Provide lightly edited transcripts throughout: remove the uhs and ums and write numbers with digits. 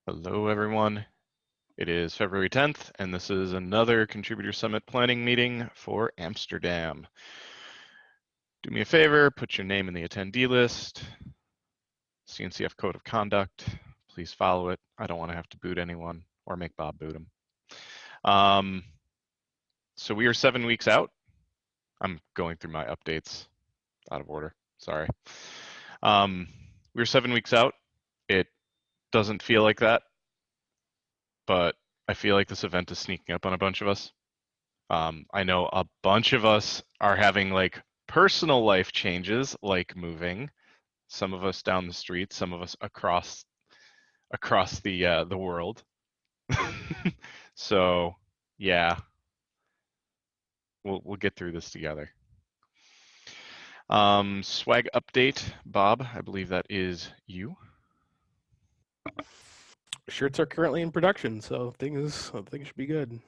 Hello, everyone. It is February 10th, and this is another Contributor Summit planning meeting for Amsterdam. Do me a favor, put your name in the attendee list, CNCF Code of Conduct. Please follow it. I don't want to have to boot anyone or make Bob boot him. So we are 7 weeks out. I'm going through my updates out of order. Sorry. We're 7 weeks out. It doesn't feel like that, but I feel like this event is sneaking up on a bunch of us. I know a bunch of us are having like personal life changes, like moving. Some of us down the street, some of us across the world. So yeah, we'll get through this together. Swag update, Bob. I believe that is you. Shirts are currently in production, so things should be good.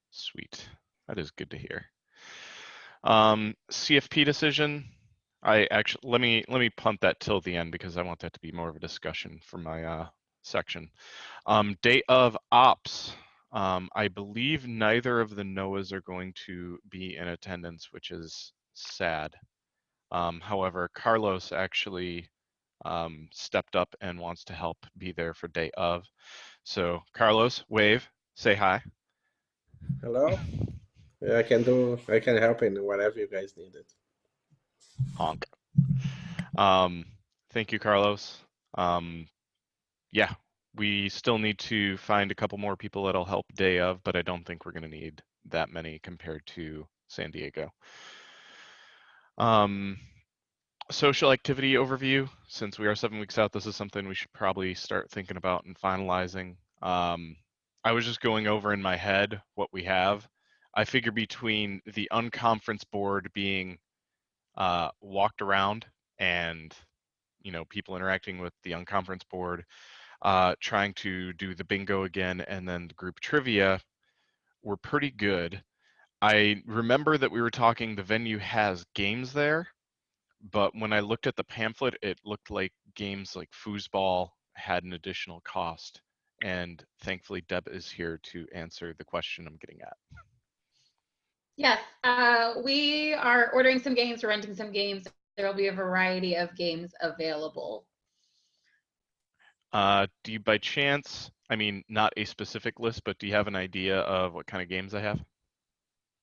Sweet. That is good to hear. CFP decision. I actually let me punt that till the end because I want that to be more of a discussion for my section. Day of ops. I believe neither of the NOAAs are going to be in attendance, which is sad. However, Carlos actually stepped up and wants to help be there for day of. So Carlos, wave, say hi. Hello. Yeah, I can help in whatever you guys need it. Honk. Thank you, Carlos. Yeah, we still need to find a couple more people that'll help day of, but I don't think we're going to need that many compared to San Diego. Social activity overview. Since we are 7 weeks out, this is something we should probably start thinking about and finalizing. I was just going over in my head what we have. I figure between the unconference board being walked around and people interacting with the unconference board, trying to do the bingo again, and then the group trivia, we're pretty good. I remember that we were talking the venue has games there, but when I looked at the pamphlet, it looked like games like foosball had an additional cost. And thankfully, Deb is here to answer the question I'm getting at. Yes, we are ordering some games, we're renting some games. There will be a variety of games available. Do you by chance, I mean, not a specific list, but do you have an idea of what kind of games I have?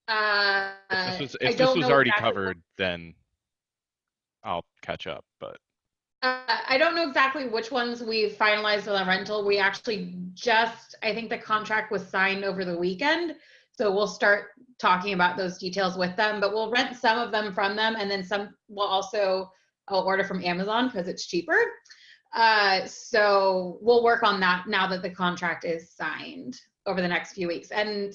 If this was already covered, then I'll catch up, but. I don't know exactly which ones we finalized on the rental. We actually I think the contract was signed over the weekend. So we'll start talking about those details with them, but we'll rent some of them from them, and then some I'll order from Amazon because it's cheaper. So we'll work on that now that the contract is signed over the next few weeks. And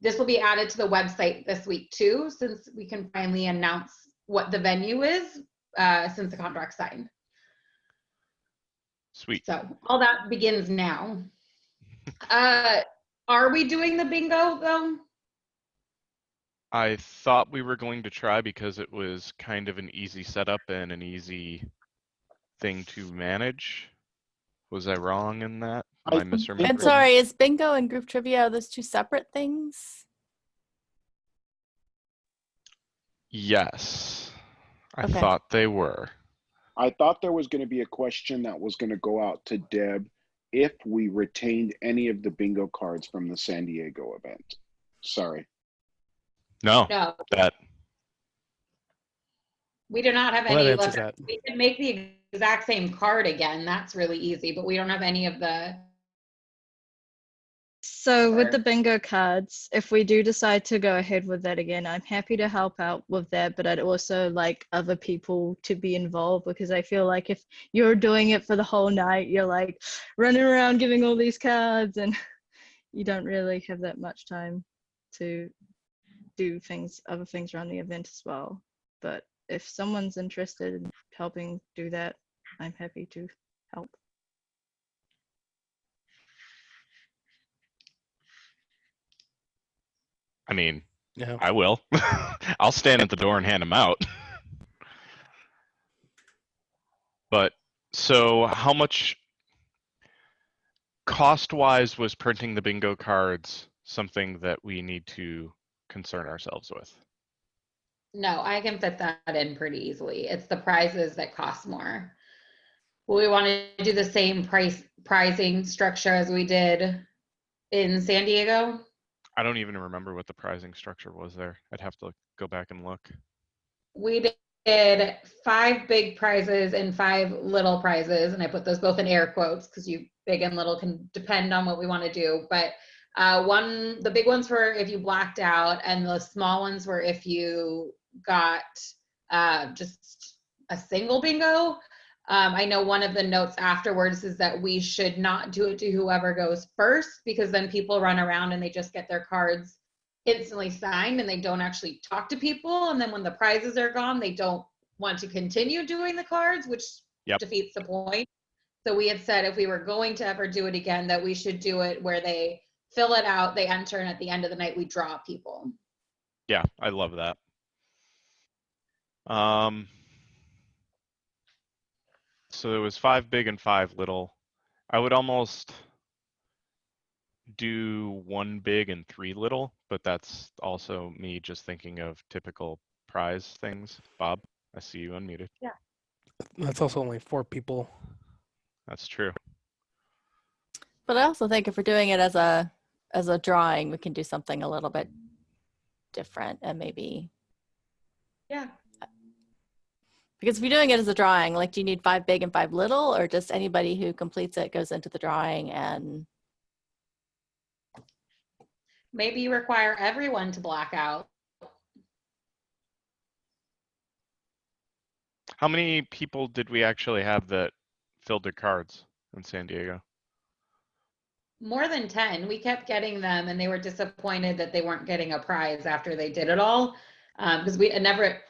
this will be added to the website this week too, since we can finally announce what the venue is since the contract's signed. Sweet. So all that begins now. Are we doing the bingo though? I thought we were going to try because it was kind of an easy setup and an easy thing to manage. Was I wrong in that? Am I misremembering? And sorry, is bingo and group trivia, are those two separate things? Yes, I Okay. thought they were. I thought there was going to be a question that was going to go out to Deb if we retained any of the bingo cards from the San Diego event. Sorry. No. We do not have any left. We can make the exact same card again. That's really easy, but we don't have any of the. So with the bingo cards, if we do decide to go ahead with that again, I'm happy to help out with that, but I'd also like other people to be involved, because I feel like if you're doing it for the whole night, you're like running around giving all these cards and you don't really have that much time to do other things around the event as well. But if someone's interested in helping do that, I'm happy to help. I mean, yeah. I will. I'll stand at the door and hand them out. But So how much cost-wise was printing the bingo cards something that we need to concern ourselves with? No, I can fit that in pretty easily. It's the prizes that cost more. We want to do the same pricing structure as we did in San Diego. I don't even remember what the pricing structure was there. I'd have to go back and look. We did 5 big prizes and 5 little prizes, and I put those both in air quotes because you big and little can depend on what we want to do. But the big ones were if you blacked out, and the small ones were if you got just a single bingo. I know one of the notes afterwards is that we should not do it to whoever goes first, because then people run around and they just get their cards instantly signed and they don't actually talk to people. And then when the prizes are gone, they don't want to continue doing the cards, which defeats the point. So we had said if we were going to ever do it again, that we should do it where they fill it out, they enter, and at the end of the night, we draw people. Yeah, I love that. So there was 5 big and 5 little. I would almost do 1 big and 3 little, but that's also me just thinking of typical prize things. Bob, I see you unmuted. Yeah. That's also only 4 people. That's true. But I also think if we're doing it as a drawing, we can do something a little bit different and maybe. Yeah. Because if you're doing it as a drawing, like, do you need 5 big and 5 little, or just anybody who completes it goes into the drawing? And maybe you require everyone to black out. How many people did we actually have that filled their cards in San Diego? More than 10. We kept getting them, and they were disappointed that they weren't getting a prize after they did it all. Because we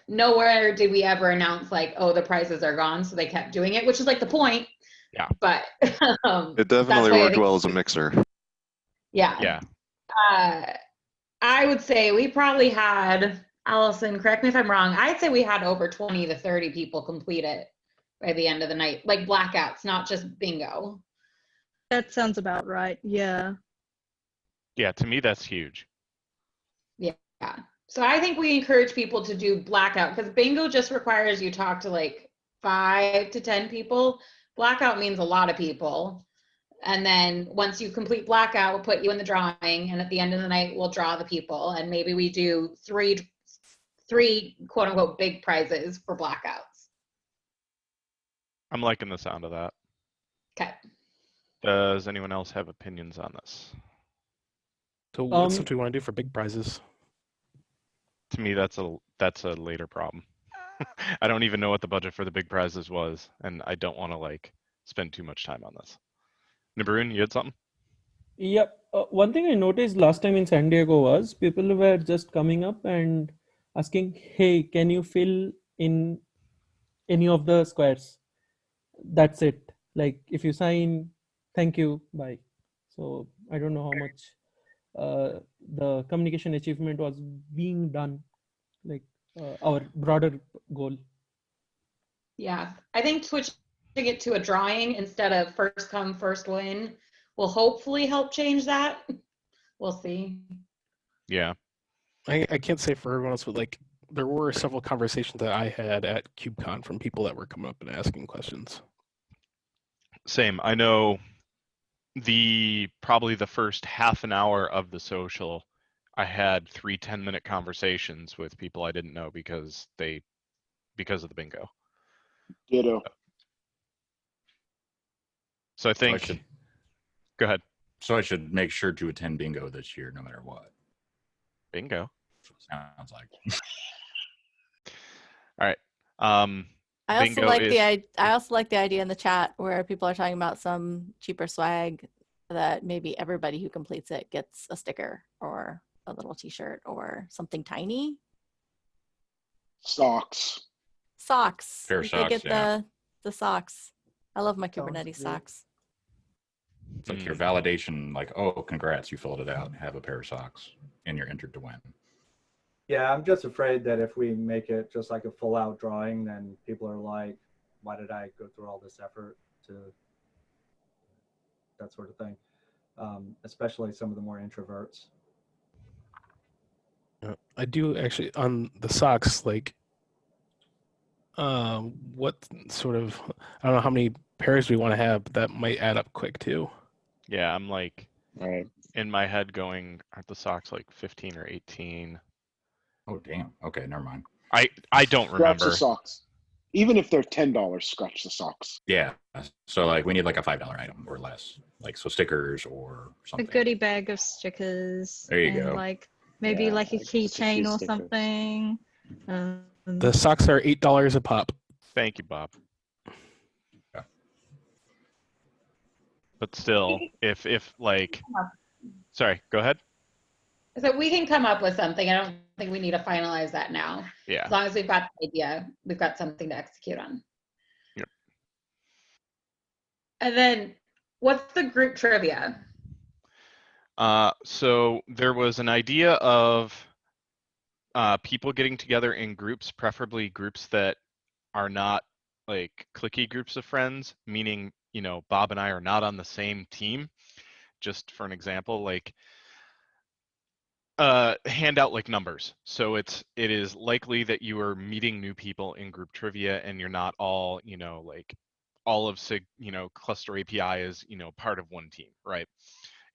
nowhere did we ever announce like, oh, the prizes are gone. So they kept doing it, which is like the point. Yeah. But it definitely worked well as a mixer. Yeah. Yeah. I would say we probably had, Allison, correct me if I'm wrong, I'd say we had over 20 to 30 people complete it by the end of the night, like blackouts, not just bingo. That sounds about right. Yeah. Yeah, to me, that's huge. Yeah. So I think we encourage people to do blackout, because bingo just requires you talk to like 5 to 10 people. Blackout means a lot of people. And then once you complete blackout, we'll put you in the drawing, and at the end of the night, we'll draw the people. And maybe we do three quote unquote big prizes for blackouts. I'm liking the sound of that. Okay. Does anyone else have opinions on this? So what stuff do we want to do for big prizes? To me, that's a later problem. I don't even know what the budget for the big prizes was, and I don't want to like spend too much time on this. Nabarun, you had something? Yep. One thing I noticed last time in San Diego was people were just coming up and asking, hey, can you fill in any of the squares? That's it. Like, if you sign, thank you, bye. So I don't know how much the communication achievement was being done, like our broader goal. Yeah, I think switching it to a drawing instead of first come, first win will hopefully help change that. We'll see. Yeah. I can't say for everyone else, but like there were several conversations that I had at KubeCon from people that were coming up and asking questions. Same. I know probably the first half an hour of the social, I had 3 10-minute conversations with people I didn't know because of the bingo. Ditto. So I think, go ahead. So I should make sure to attend bingo this year, no matter what. Bingo. Sounds like. All right. I also like the idea in the chat where people are talking about some cheaper swag that maybe everybody who completes it gets a sticker or a little t-shirt or something tiny. Socks. Pair of socks, get yeah. the socks. I love my Kubernetes socks. It's like your validation, like, oh, congrats, you filled it out. Have a pair of socks, and you're entered to win. Yeah, I'm just afraid that if we make it just like a full out drawing, then people are like, why did I go through all this effort to that sort of thing, especially some of the more introverts. I do actually on the socks, like, what sort of, I don't know how many pairs we want to have, but that might add up quick too. Yeah, I'm like Right. in my head going, aren't the socks like 15 or 18? Oh, damn. Okay, never mind. I don't Scratch remember. the socks. Even if they're $10, scratch the socks. Yeah. So like we need like a $5 item or less. Like so stickers or something. A goodie bag of stickers. There you and go. like maybe like a keychain or something. The socks are $8 a pop. Thank you, Bob. Yeah. But still, if like, sorry, go ahead. So we can come up with something. I don't think we need to finalize that now. Yeah. As long as we've got the idea, we've got something to execute on. Yep. And then what's the group trivia? So there was an idea of people getting together in groups, preferably groups that are not like cliquey groups of friends, meaning, you know, Bob and I are not on the same team. Just for an example, like hand out like numbers. So it is likely that you are meeting new people in group trivia and you're not all, you know, like all of cluster API is, you know, part of one team, right?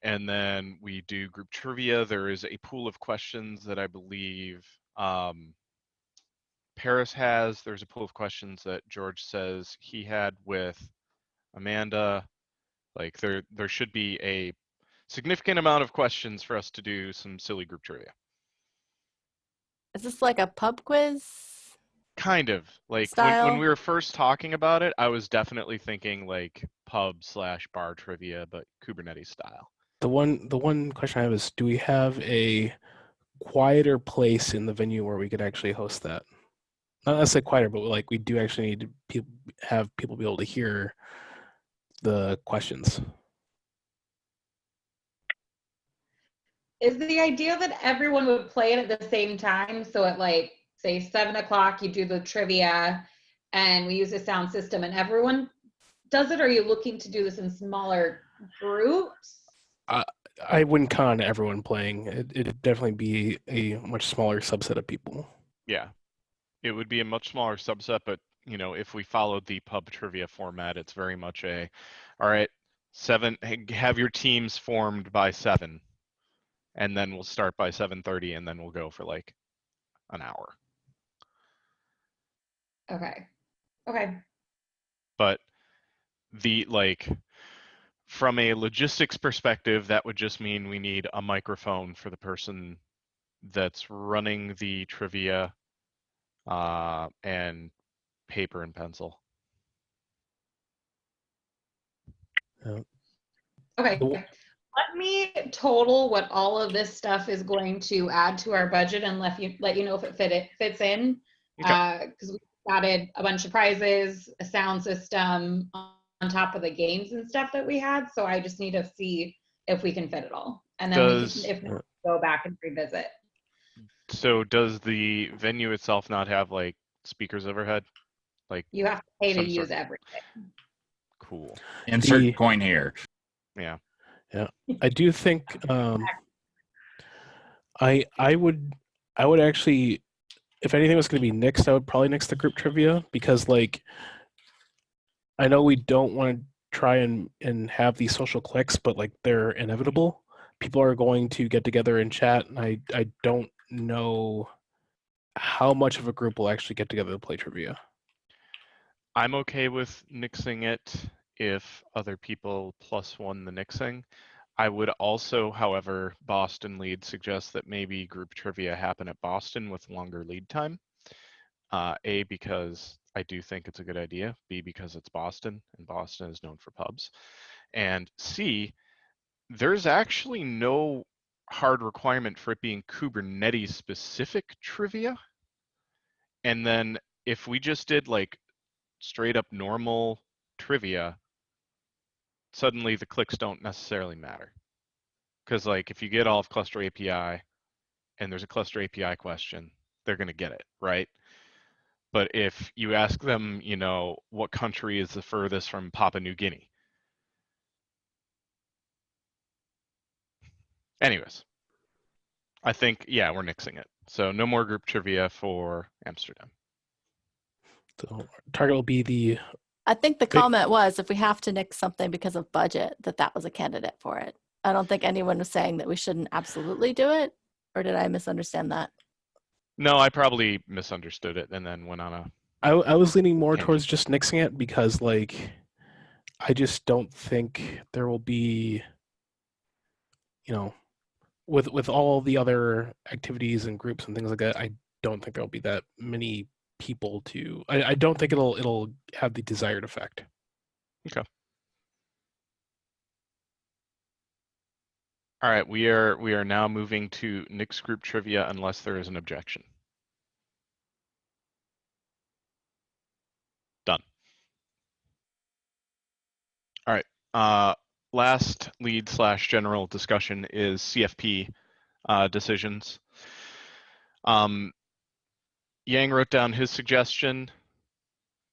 And then we do group trivia. There is a pool of questions that I believe Paris has. There's a pool of questions that George says he had with Amanda. Like there should be a significant amount of questions for us to do some silly group trivia. Is this like a pub quiz? Kind of. Like when we were first talking about it, I was definitely thinking like pub/bar trivia, but Kubernetes style. The one question I have is, do we have a quieter place in the venue where we could actually host that? Not necessarily quieter, but like we do actually need to have people be able to hear the questions. Is the idea that everyone would play it at the same time? So at like, say 7 o'clock, you do the trivia and we use a sound system and everyone does it? Or are you looking to do this in smaller groups? I wouldn't count on everyone playing. It'd definitely be a much smaller subset of people. Yeah, it would be a much smaller subset, but you know, if we followed the pub trivia format, it's very much a, all right, 7, have your teams formed by 7. And then we'll start by 7:30 and then we'll go for like an hour. Okay. Okay. But from a logistics perspective, that would just mean we need a microphone for the person that's running the trivia and paper and pencil. Okay. Let me total what all of this stuff is going to add to our budget and let you know if it fits in. Because we added a bunch of prizes, a sound system on top of the games and stuff that we had. So I just need to see if we can fit it all. And then we can, if not, go back and revisit. So does the venue itself not have like speakers overhead? Like you have to pay to use everything. Cool. Insert coin here. Yeah. Yeah, I do think I would actually, if anything was going to be nixed, I would probably nix the group trivia, because like I know we don't want to try and have these social clicks, but like they're inevitable. People are going to get together and chat, and I don't know how much of a group will actually get together to play trivia. I'm okay with nixing it if other people +1 the nixing. I would also, however, Boston lead suggests that maybe group trivia happen at Boston with longer lead time. A, because I do think it's a good idea. B, because it's Boston, and Boston is known for pubs. And C, there's actually no hard requirement for it being Kubernetes specific trivia. And then if we just did like straight up normal trivia, suddenly the clicks don't necessarily matter. Because like if you get all of cluster API and there's a cluster API question, they're going to get it, right? But if you ask them, you know, what country is the furthest from Papua New Guinea? Anyways, I think, yeah, we're nixing it. So no more group trivia for Amsterdam. So target will be the. I think the comment was if we have to nix something because of budget, that was a candidate for it. I don't think anyone was saying that we shouldn't absolutely do it, or did I misunderstand that? No, I probably misunderstood it and then went on a. I was leaning more tangent. towards just nixing it because, like, I just don't think there will be, you know, with all the other activities and groups and things like that, I don't think there'll be that many people to. I don't think it'll have the desired effect. Okay. All right, we are now moving to Nick's group trivia unless there is an objection. Done. All right. Last lead/general discussion is CFP decisions. Yang wrote down his suggestion.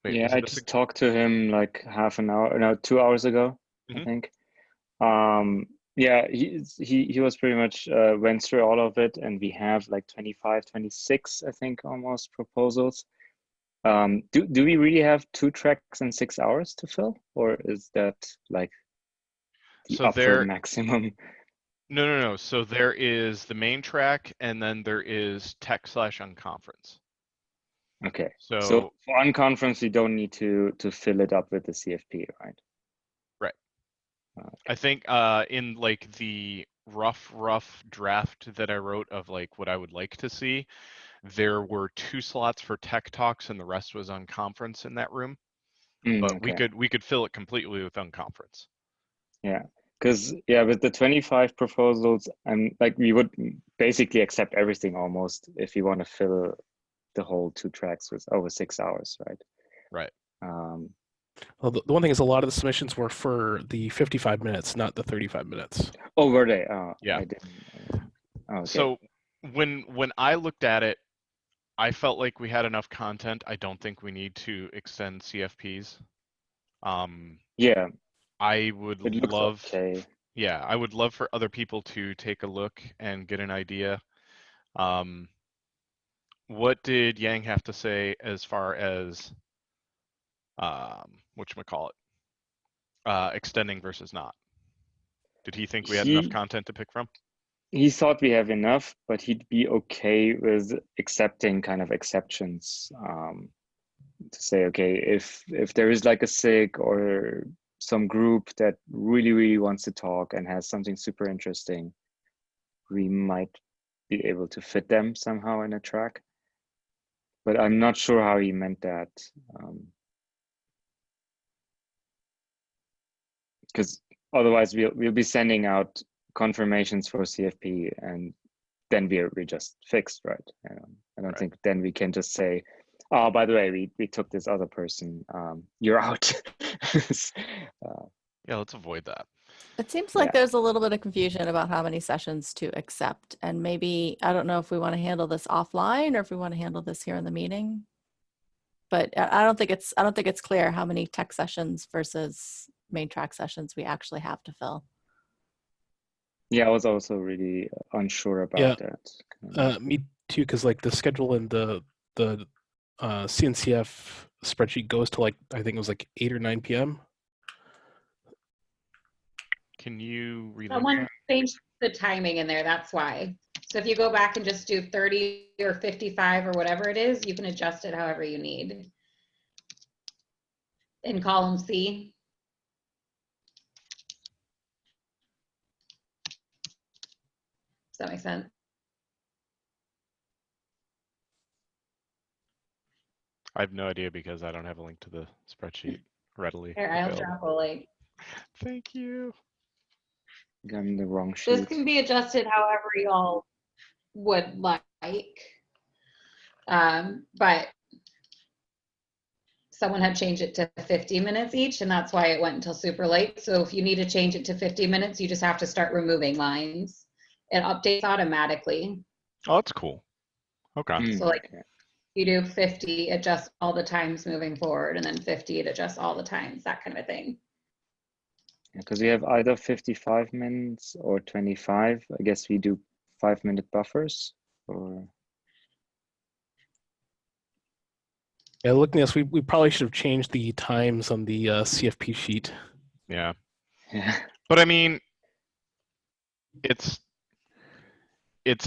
Wait, yeah, I just talked to him like half an hour, no, 2 hours ago, I think. Yeah, he was pretty much went through all of it, and we have like 25, 26, I think, almost proposals. Do we really have 2 tracks and 6 hours to fill, or is that like the upper maximum? No. So there is the main track, and then there is tech/unconference. Okay. So for unconference, we don't need to fill it up with the CFP, right? Right. Okay. I think in like the rough draft that I wrote of like what I would like to see, there were 2 slots for tech talks and the rest was unconference in that room. But okay. we could fill it completely with unconference. Yeah. Because with the 25 proposals, like we would basically accept everything almost if you want to fill the whole 2 tracks with over 6 hours, right? Right. Well, the one thing is a lot of the submissions were for the 55 minutes, not the 35 minutes. Oh, were they? Yeah. I didn't. Okay. So when I looked at it, I felt like we had enough content. I don't think we need to extend CFPs. Yeah. I would love. Okay. Yeah, I would love for other people to take a look and get an idea. What did Yang have to say as far as whatchamacallit? Extending versus not? Did he think we had enough content to pick from? He thought we have enough, but he'd be okay with accepting kind of exceptions. To say, okay, if there is like a SIG or some group that really wants to talk and has something super interesting, we might be able to fit them somehow in a track. But I'm not sure how he meant that. Because otherwise we'll be sending out confirmations for CFP and then we're just fixed, right? I don't think then we can just say, oh, by the way, we took this other person, you're out. Yeah, let's avoid that. It seems like there's a little bit of confusion about how many sessions to accept, and maybe I don't know if we want to handle this offline or if we want to handle this here in the meeting. But I don't think it's clear how many tech sessions versus main track sessions we actually have to fill. Yeah, I was also really unsure about that. Me too, because like the schedule in the CNCF spreadsheet goes to like, I think it was like 8 or 9 p.m. Can you read Someone changed the timing in there, that's why. So if you go back and just do 30 or 55 or whatever it is, you can adjust it however you need. In column C. Does that make sense? I have no idea because I don't have a link to the spreadsheet readily. Here, I'll drop a link. Thank you. Got in the wrong sheet. This can be adjusted however y'all would like. But someone had changed it to 50 minutes each, and that's why it went until super late. So if you need to change it to 50 minutes, you just have to start removing lines. It updates automatically. Oh, that's cool. Okay. So like You do 50, adjust all the times moving forward, and then 50, it adjusts all the times, that kind of a thing. Because we have either 55 minutes or 25. I guess we do 5-minute buffers, or Yeah, looking at this, we probably should have changed the times on the CFP sheet. Yeah. Yeah. But I mean, it's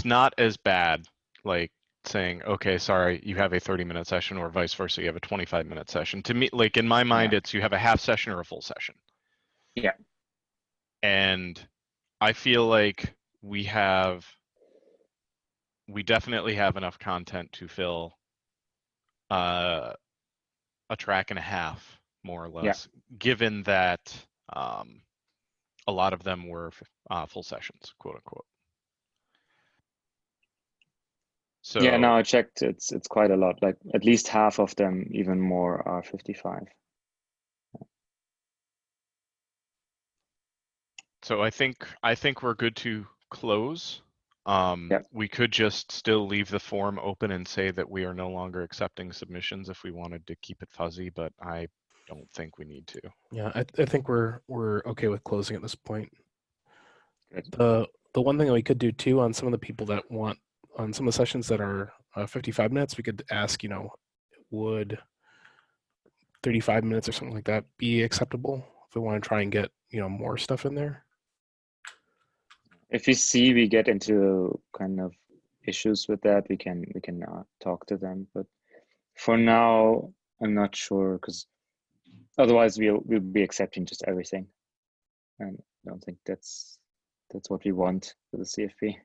not as bad, like saying, okay, sorry, you have a 30-minute session, or vice versa, you have a 25-minute session. To me, like in my mind, it's you have a half session or a full session. Yeah. And I feel like we definitely have enough content to fill a track and a half, more or less, given that a lot of them were full sessions, quote unquote. So yeah, now I checked, it's quite a lot, like at least half of them, even more, are 55. So I think we're good to close. We could just still leave the form open and say that we are no longer accepting submissions if we wanted to keep it fuzzy, but I don't think we need to. Yeah, I think we're okay with closing at this point. Good. The one thing we could do too on some of the people that want, on some of the sessions that are 55 minutes, we could ask, would 35 minutes or something like that be acceptable if we want to try and get, more stuff in there? If we see we get into kind of issues with that, we can talk to them. But for now, I'm not sure, because otherwise we'll be accepting just everything, and I don't think that's what we want for the CFP.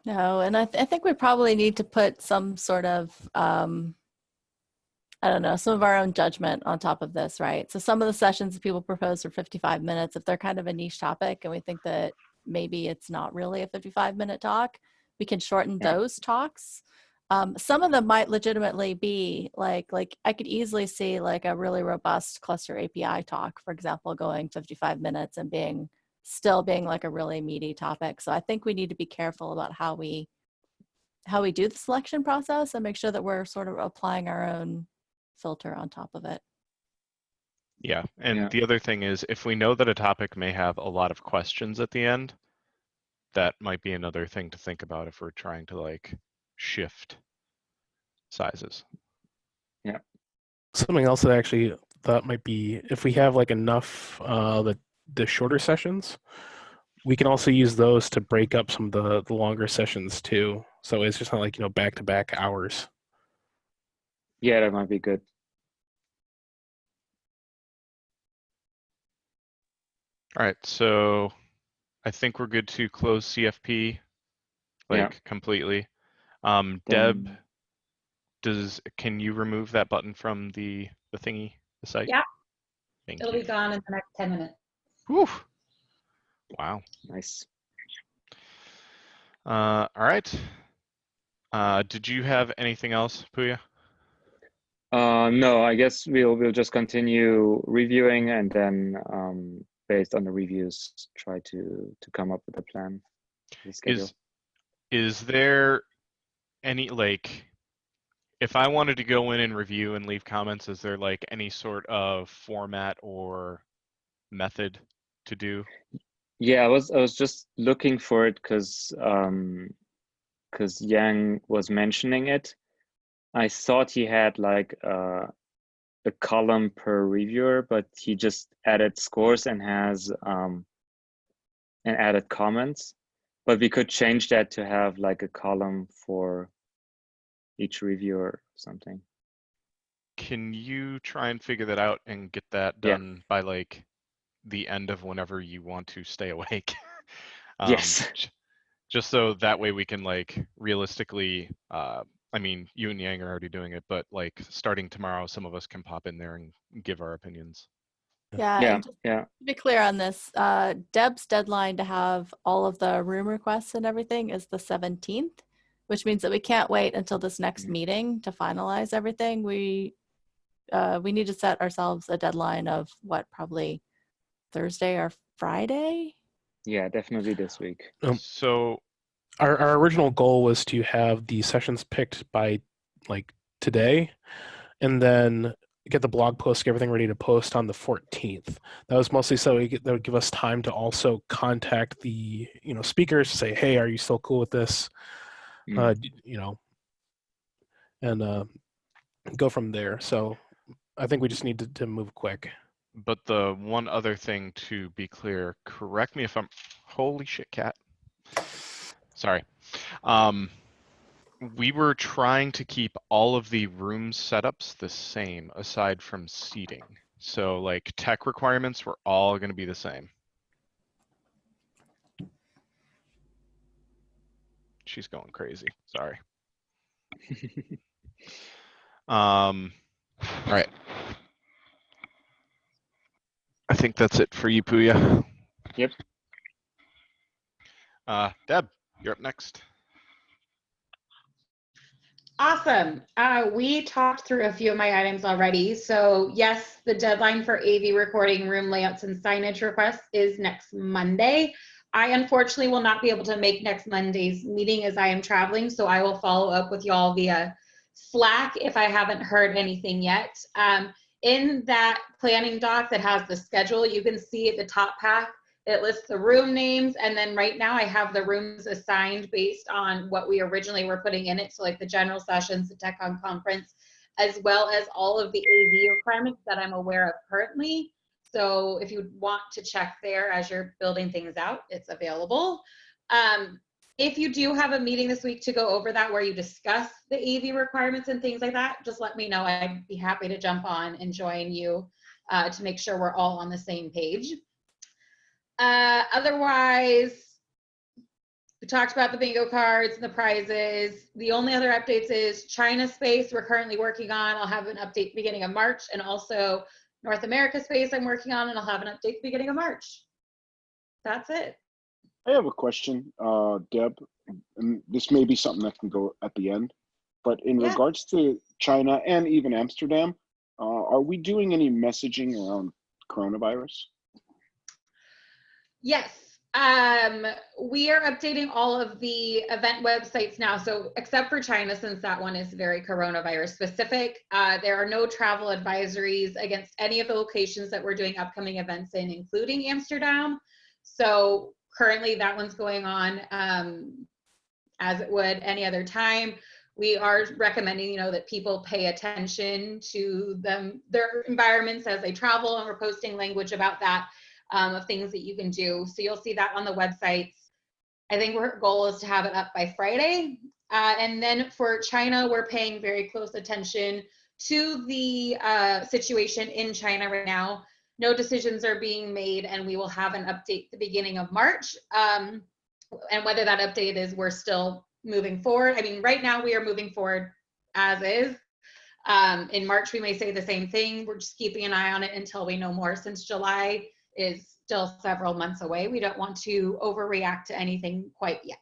No, and I think we probably need to put some sort of I don't know, some of our own judgment on top of this, right? So some of the sessions that people propose for 55 minutes, if they're kind of a niche topic and we think that maybe it's not really a 55-minute talk, we can shorten those talks. Some of them might legitimately be like I could easily see like a really robust cluster API talk, for example, going 55 minutes and still being like a really meaty topic. So I think we need to be careful about how we do the selection process and make sure that we're sort of applying our own filter on top of it. Yeah, and the other thing is, if we know that a topic may have a lot of questions at the end, that might be another thing to think about if we're trying to like shift sizes. Yeah. Something else that I actually thought might be, if we have like enough the shorter sessions, we can also use those to break up some of the longer sessions too. So it's just not like, back-to-back hours. Yeah, that might be good. All right, so I think we're good to close CFP completely. Deb, can you remove that button from the thingy, the site? Yeah. Thank It'll you. be gone in the next 10 minutes. Whew. Wow. Nice. All right. Did you have anything else, Puya? No, I guess we'll just continue reviewing, and then based on the reviews, try to come up with a plan. Is there any, like, if I wanted to go in and review and leave comments, is there like any sort of format or method to do? Yeah, I was just looking for it because Yang was mentioning it. I thought he had like a column per reviewer, but he just added scores and has and added comments. But we could change that to have like a column for each reviewer or something. Can you try and figure that out and get that done by like the end of whenever you want to stay awake? Yes. Just so that way we can like realistically, I mean, you and Yang are already doing it, but like starting tomorrow, some of us can pop in there and give our opinions. Yeah. To be clear on this, Deb's deadline to have all of the room requests and everything is the 17th, which means that we can't wait until this next meeting to finalize everything. We need to set ourselves a deadline of probably Thursday or Friday? Yeah, definitely this week. So our original goal was to have the sessions picked by like today, and then get the blog post, get everything ready to post on the 14th. That was mostly so that would give us time to also contact the speakers to say, hey, are you still cool with this? And go from there. So I think we just need to move quick. But the one other thing to be clear, correct me if I'm, holy shit, cat. Sorry. We were trying to keep all of the room setups the same aside from seating. So like tech requirements were all going to be the same. She's going crazy. Sorry. All right. I think that's it for you, Puya. Yep. Deb, you're up next. Awesome. We talked through a few of my items already. So yes, the deadline for AV recording, room layouts, and signage requests is next Monday. I unfortunately will not be able to make next Monday's meeting as I am traveling, so I will follow up with y'all via Slack if I haven't heard anything yet. In that planning doc that has the schedule, you can see at the top half, it lists the room names, and then right now I have the rooms assigned based on what we originally were putting in it. So like the general sessions, the TechCon conference, as well as all of the AV requirements that I'm aware of currently. So if you want to check there as you're building things out, it's available. If you do have a meeting this week to go over that where you discuss the AV requirements and things like that, just let me know. I'd be happy to jump on and join you to make sure we're all on the same page. Otherwise, we talked about the bingo cards and the prizes. The only other updates is China space we're currently working on. I'll have an update beginning of March, and also North America space I'm working on, and I'll have an update beginning of March. That's it. I have a question, Deb, and this may be something that can go at the end, but in regards to China and even Amsterdam, are we doing any messaging around coronavirus? Yes. We are updating all of the event websites now. So except for China, since that one is very coronavirus specific, there are no travel advisories against any of the locations that we're doing upcoming events in, including Amsterdam. So currently that one's going on as it would any other time. We are recommending, that people pay attention to their environments as they travel, and we're posting language about that. Of things that you can do. So you'll see that on the websites. I think our goal is to have it up by Friday. And then for China, we're paying very close attention to the situation in China right now. No decisions are being made, and we will have an update at the beginning of March. And whether that update is we're still moving forward. I mean, right now we are moving forward as is. In March, we may say the same thing. We're just keeping an eye on it until we know more, since July is still several months away. We don't want to overreact to anything quite yet.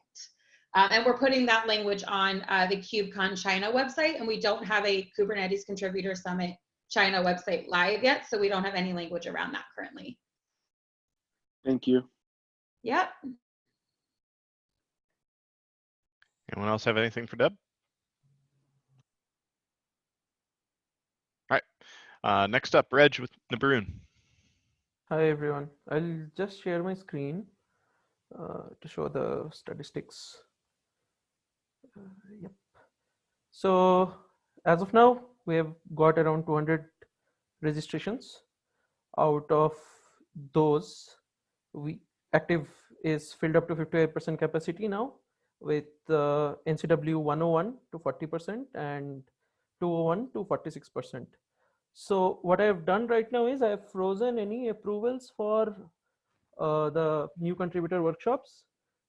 And we're putting that language on the KubeCon China website, and we don't have a Kubernetes Contributor Summit China website live yet, so we don't have any language around that currently. Thank you. Yep. Anyone else have anything for Deb? All right. Next up, Reg with Nabrun. Hi everyone. I'll just share my screen to show the statistics. Yep. So as of now, we have got around 200 registrations. Out of those, active is filled up to 58% capacity now, with NCW 101 to 40% and 201 to 46%. So what I've done right now is I've frozen any approvals for the new contributor workshops,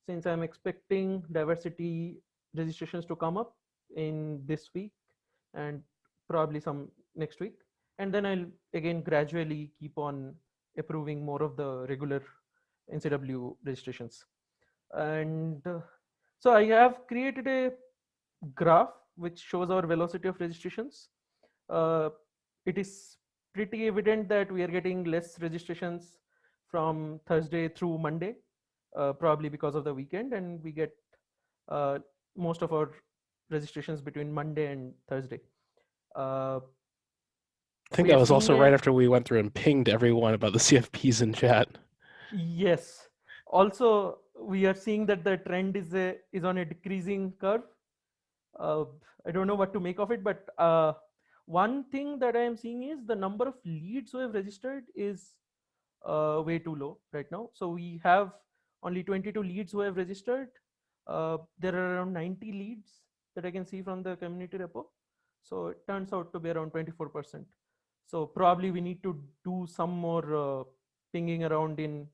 since I'm expecting diversity registrations to come up in this week and probably some next week. And then I'll again gradually keep on approving more of the regular NCW registrations. And so I have created a graph which shows our velocity of registrations. It is pretty evident that we are getting less registrations from Thursday through Monday, probably because of the weekend, and we get most of our registrations between Monday and Thursday. I think that was also right after we went through and pinged everyone about the CFPs in chat. Yes. Also, we are seeing that the trend is on a decreasing curve. I don't know what to make of it, but one thing that I am seeing is the number of leads who have registered is way too low right now. So we have only 22 leads who have registered. There are around 90 leads that I can see from the community repo. So it turns out to be around 24%. So probably we need to do some more pinging around in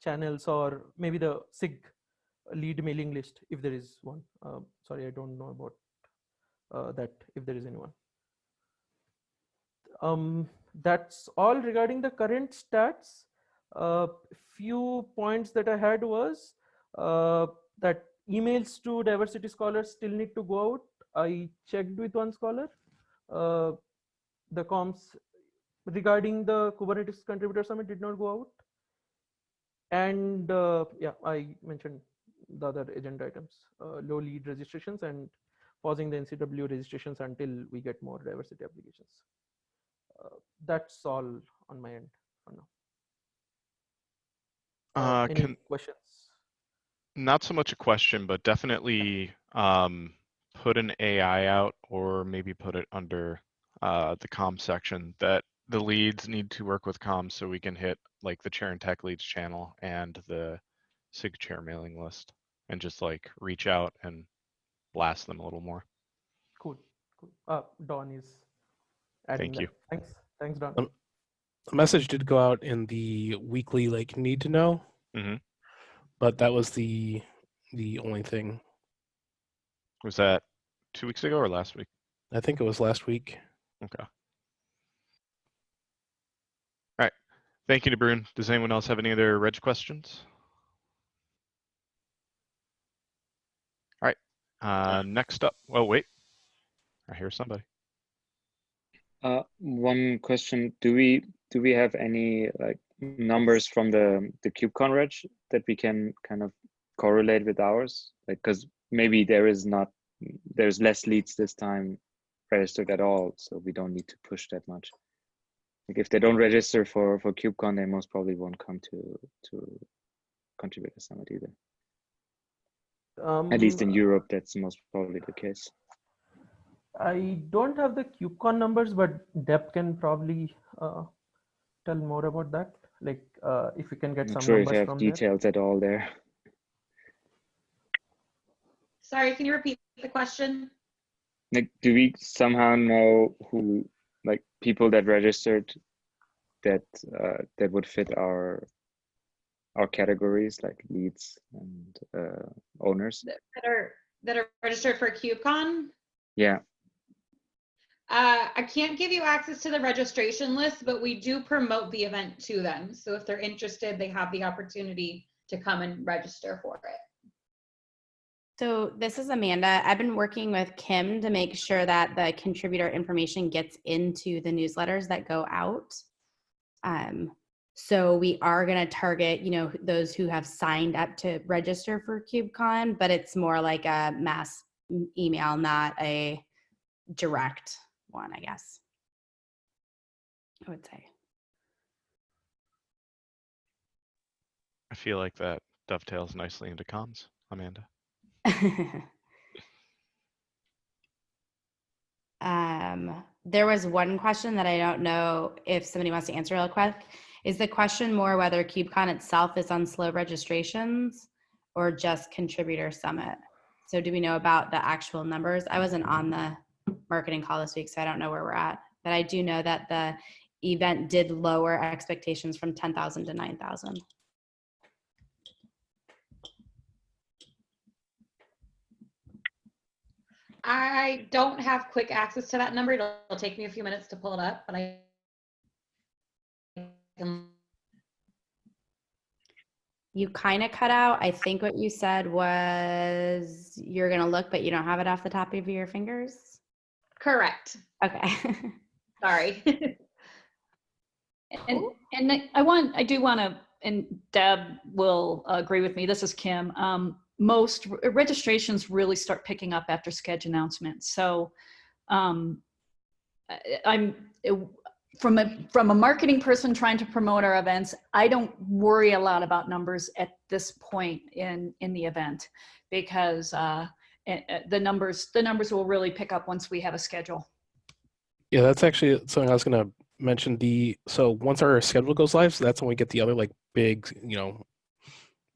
channels or maybe the SIG lead mailing list if there is one. Sorry, I don't know about that if there is anyone. That's all regarding the current stats. Few points that I had was that emails to diversity scholars still need to go out. I checked with one scholar. The comms regarding the Kubernetes Contributor Summit did not go out. And yeah, I mentioned the other agenda items, low lead registrations and pausing the NCW registrations until we get more diversity applications. That's all on my end for now. Any questions? Not so much a question, but definitely put an AI out or maybe put it under the comms section that the leads need to work with comms so we can hit like the chair and tech leads channel and the SIG chair mailing list and just like reach out and blast them a little more. Cool. Dawn is adding Thank you. That. Thanks, Dawn. A message did go out in the weekly like need to know, but that was the only thing. Was that 2 weeks ago or last week? I think it was last week. Okay. All right. Thank you to Brune. Does anyone else have any other reg questions? All right. Next up. Oh, wait. I hear somebody. One question. Do we have any like numbers from the KubeCon reg that we can kind of correlate with ours? Like, because maybe there's less leads this time registered at all, so we don't need to push that much. Like if they don't register for KubeCon, they most probably won't come to Contributor Summit either. At least in Europe, that's most probably the case. I don't have the KubeCon numbers, but Deb can probably tell more about that. Like if we can get some sure numbers if you have from details there. at all there. Sorry, can you repeat the question? Like, do we somehow know who, like, people that registered that would fit our categories, like leads and owners that are registered for KubeCon? Yeah. I can't give you access to the registration list, but we do promote the event to them. So if they're interested, they have the opportunity to come and register for it. So this is Amanda. I've been working with Kim to make sure that the contributor information gets into the newsletters that go out. So we are going to target, those who have signed up to register for KubeCon, but it's more like a mass email, not a direct one, I guess, I would say. I feel like that dovetails nicely into comms, Amanda. There was one question that I don't know if somebody wants to answer real quick. Is the question more whether KubeCon itself is on slow registrations or just Contributor Summit? So do we know about the actual numbers? I wasn't on the marketing call this week, so I don't know where we're at. But I do know that the event did lower expectations from 10,000 to 9,000. I don't have quick access to that number. It'll take me a few minutes to pull it up, but I can. You kind of cut out. I think what you said was you're going to look, but you don't have it off the top of your fingers. Correct. Okay. Sorry. And I do want to, and Deb will agree with me. This is Kim. Most registrations really start picking up after Schedule announcements. So I'm from a marketing person trying to promote our events, I don't worry a lot about numbers at this point in the event, because the numbers will really pick up once we have a schedule. Yeah, that's actually something I was going to mention. So once our schedule goes live, so that's when we get the other like big,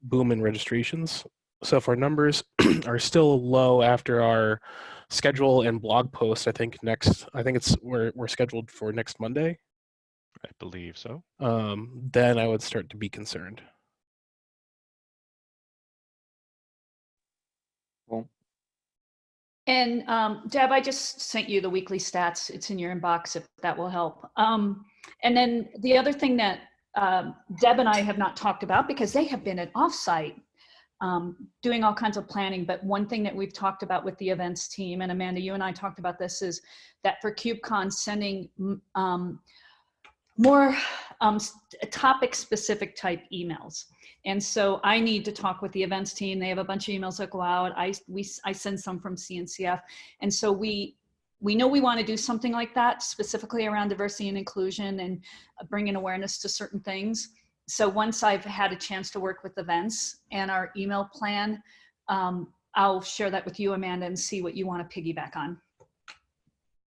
boom in registrations. So if our numbers are still low after our schedule and blog post, I think we're scheduled for next Monday. I believe so. Then I would start to be concerned. Cool. And Deb, I just sent you the weekly stats. It's in your inbox if that will help. And then the other thing that Deb and I have not talked about, because they have been at offsite doing all kinds of planning, but one thing that we've talked about with the events team, and Amanda, you and I talked about this, is that for KubeCon, sending more topic-specific type emails. And so I need to talk with the events team. They have a bunch of emails that go out. I send some from CNCF. And so we know we want to do something like that, specifically around diversity and inclusion and bringing awareness to certain things. So once I've had a chance to work with events and our email plan, I'll share that with you, Amanda, and see what you want to piggyback on.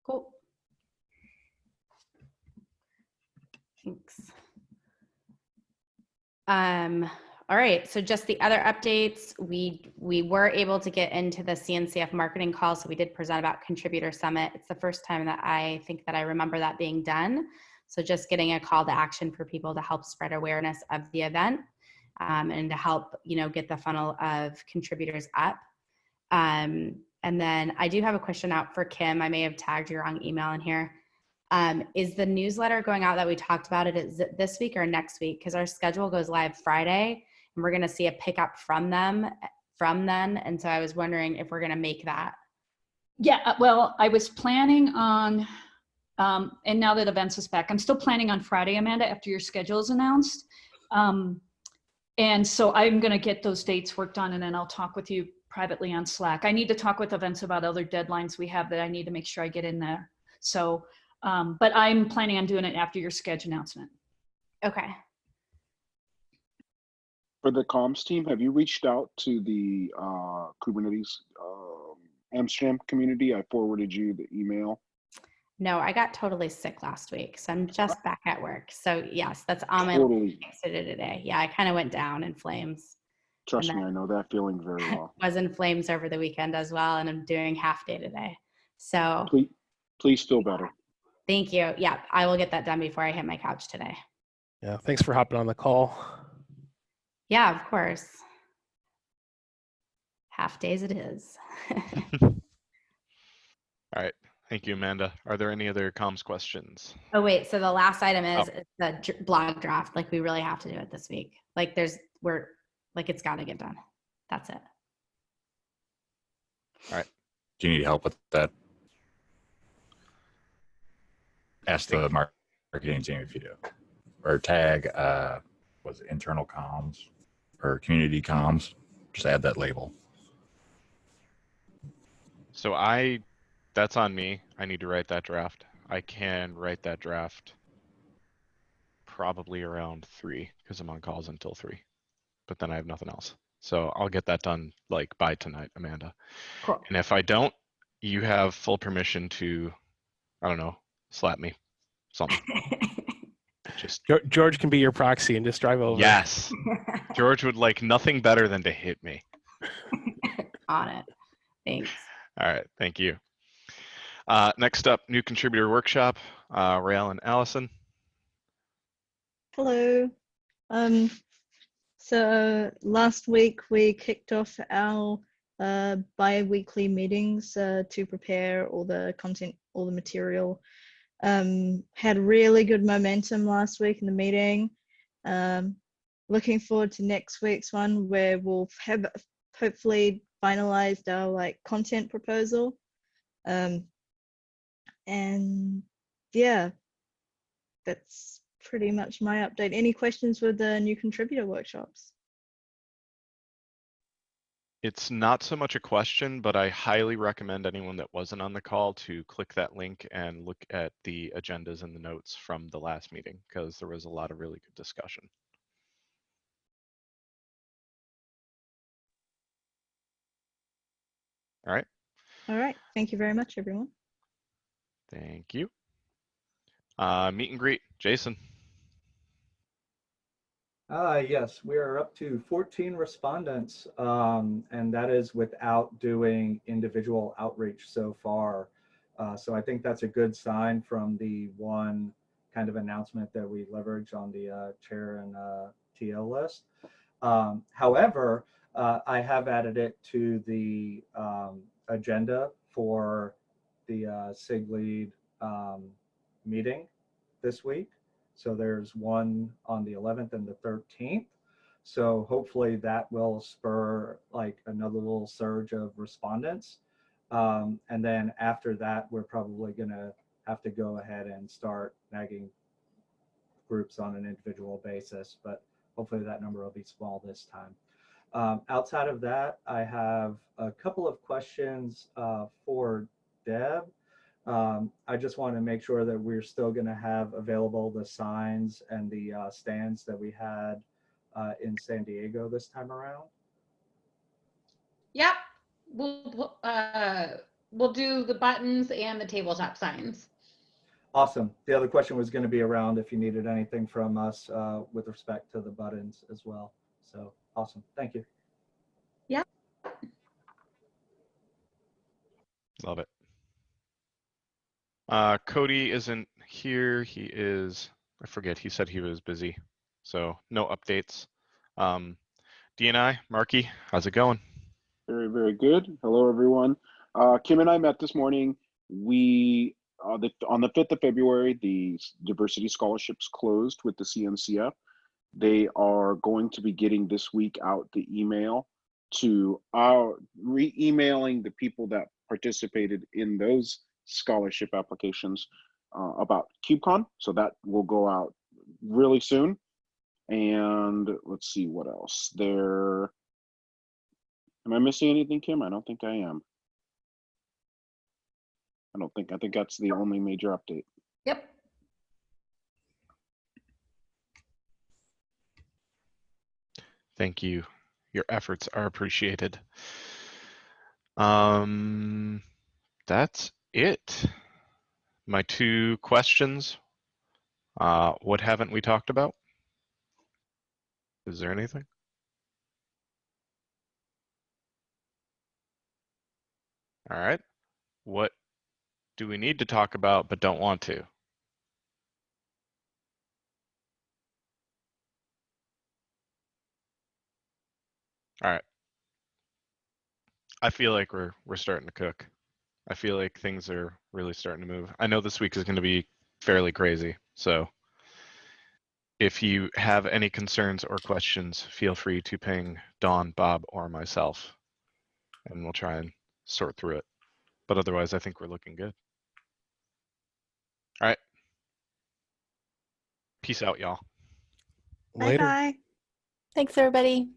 Cool. Thanks. All right, so just the other updates, we were able to get into the CNCF marketing call, so we did present about Contributor Summit. It's the first time that I think that I remember that being done. So just getting a call to action for people to help spread awareness of the event and to help, get the funnel of contributors up. And then I do have a question out for Kim. I may have tagged your wrong email in here. Is the newsletter going out that we talked about it this week or next week? Because our schedule goes live Friday and we're going to see a pickup from them from then. And so I was wondering if we're going to make that. Yeah, well, I was planning on, and now that events is back, I'm still planning on Friday, Amanda, after your schedule is announced. And so I'm going to get those dates worked on, and then I'll talk with you privately on Slack. I need to talk with events about other deadlines we have that I need to make sure I get in there. So, but I'm planning on doing it after your schedule announcement. Okay. For the comms team, have you reached out to the Kubernetes Amsterdam community? I forwarded you the email. No, I got totally sick last week, so I'm just back at work. So yes, that's on my Totally. list to do today. Yeah, I kind of went down in flames. Trust me, I know that feeling very well. Was in flames over the weekend as well, and I'm doing half day today. So please feel better. Thank you. Yeah, I will get that done before I hit my couch today. Yeah, thanks for hopping on the call. Yeah, of course. Half days it is. All right. Thank you, Amanda. Are there any other comms questions? Oh, wait. So the last item is the blog draft. Like, we really have to do it this week. Like, it's got to get done. That's it. All right. Do you need help with that? Ask the marketing team if you do. Or tag, was it internal comms or community comms? Just add that label. So that's on me. I need to write that draft. I can write that draft probably around 3 because I'm on calls until 3, but then I have nothing else. So I'll get that done like by tonight, Amanda. Cool. And if I don't, you have full permission to, I don't know, slap me, something. Just George can be your proxy and just drive over. Yes. George would like nothing better than to hit me. On it. Thanks. All right. Thank you. Next up, new contributor workshop, Rael and Allison. Hello. So last week we kicked off our bi-weekly meetings to prepare all the content, all the material. Had really good momentum last week in the meeting. Looking forward to next week's one where we'll have hopefully finalized our content proposal. And yeah, that's pretty much my update. Any questions with the new contributor workshops? It's not so much a question, but I highly recommend anyone that wasn't on the call to click that link and look at the agendas and the notes from the last meeting, because there was a lot of really good discussion. All right. All right. Thank you very much, everyone. Thank you. Meet and greet, Jason. Yes, we are up to 14 respondents, and that is without doing individual outreach so far. So I think that's a good sign from the one kind of announcement that we leverage on the chair and TL list. However, I have added it to the agenda for the SIG lead meeting this week. So there's one on the 11th and the 13th. So hopefully that will spur like another little surge of respondents. And then after that, we're probably gonna have to go ahead and start nagging groups on an individual basis, but hopefully that number will be small this time. Outside of that, I have a couple of questions for Deb. I just want to make sure that we're still going to have available the signs and the stands that we had in San Diego this time around. Yep, we'll do the buttons and the tabletop signs. Awesome. The other question was going to be around if you needed anything from us with respect to the buttons as well. So awesome. Thank you. Yeah. Love it. Cody isn't here. He is, I forget, he said he was busy. So no updates. D&I, Marky, how's it going? Very, very good. Hello, everyone. Kim and I met this morning. We, on the 5th of February, the diversity scholarships closed with the CNCF. They are going to be getting this week out the email to re-emailing the people that participated in those scholarship applications about KubeCon. So that will go out really soon. And let's see what else there. Am I missing anything, Kim? I don't think I am. I think that's the only major update. Yep. Thank you. Your efforts are appreciated. That's it. My two questions. What haven't we talked about? Is there anything? All right. What do we need to talk about but don't want to? All right. I feel like we're starting to cook. I feel like things are really starting to move. I know this week is going to be fairly crazy. So if you have any concerns or questions, feel free to ping Dawn, Bob, or myself, and we'll try and sort through it. But otherwise, I think we're looking good. All right. Peace out, y'all. Later. Bye-bye. Thanks, everybody.